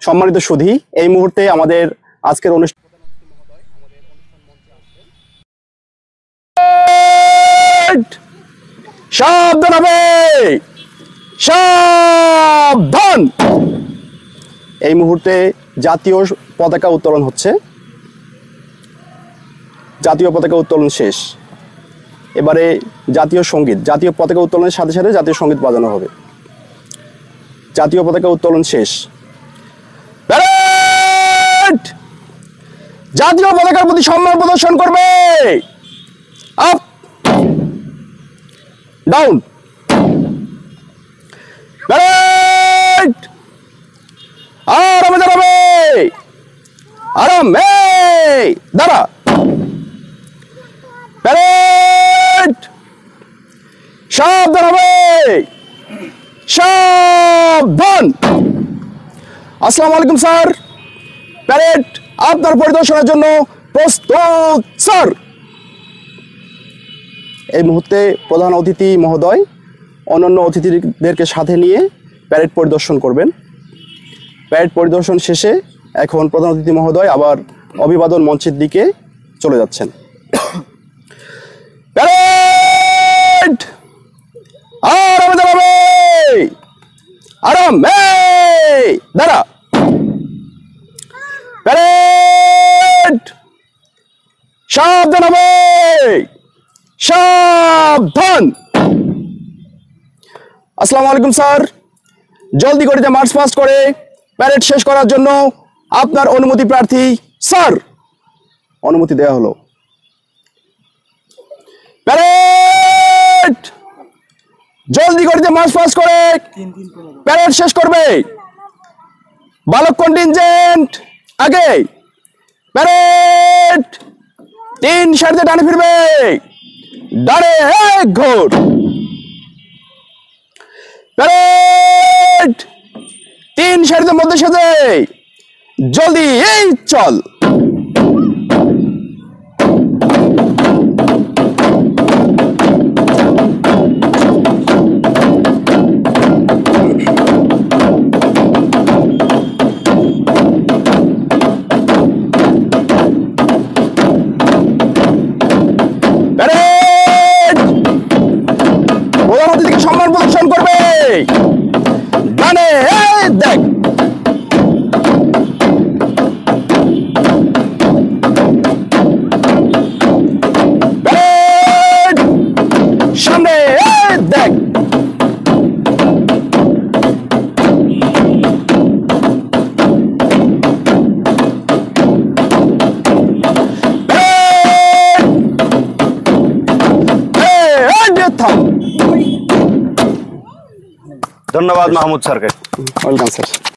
সম্মানিত সুধী, এই মুহূর্তে আমাদের আজকের অনুষ্ঠান সাবধান হবে, সাবধান। এই মুহূর্তে জাতীয় পতাকা উত্তোলন হচ্ছে। জাতীয় পতাকা উত্তোলন শেষ। এবারে জাতীয় সঙ্গীত, জাতীয় পতাকা উত্তোলনের সাথে সাথে জাতীয় সঙ্গীত বাজানো হবে। জাতীয় পতাকা উত্তোলন শেষ। প্যারেড! জাতীয় পতাকার প্রতি সম্মান প্রদর্শন করবে। Up, down. প্যারেড! আরামে দাঁড়াবে, আরামে দাঁড়া। প্যারেড! সাবধান হবে, সাবধান। আসসালামু আলাইকুম স্যার। প্যারেড আপনার পরিদর্শনের জন্য প্রস্তুত স্যার। এই মুহূর্তে প্রধান অতিথি মহোদয় অন্যান্য অতিথিদেরকে সাথে নিয়ে প্যারেড পরিদর্শন করবেন। প্যারেড পরিদর্শন শেষে এখন প্রধান অতিথি মহোদয় আবার অভিবাদন মঞ্চের দিকে চলে যাচ্ছেন। প্যারেড! আরামে দাঁড়াবে, আরামে দাঁড়া। প্যারেড! সাবধান হবে, সাবধান। আসসালামু আলাইকুম স্যার। জলদি গতিতে মার্চ পাস্ট করে প্যারেড শেষ করার জন্য আপনার অনুমতি প্রার্থী স্যার। অনুমতি দেওয়া হলো। প্যারেড! জলদি গতিতে মার্চ পাস্ট করে প্যারেড শেষ করবে। বালক কন্টিনজেন্ট আগে। প্যারেড! 3 সারিতে ডানে ফিরবে, ডানে এক ঘোর। প্যারেড! 3 সারিতে মধ্যে সাথে জলদি এই চল। প্রধান অতিথিকে সম্মান প্রদর্শন করবে। ডানে দেখ। প্যারেড! সামনে দেখ। ধন্যবাদ মাহমুদ স্যারকে। Welcome sir.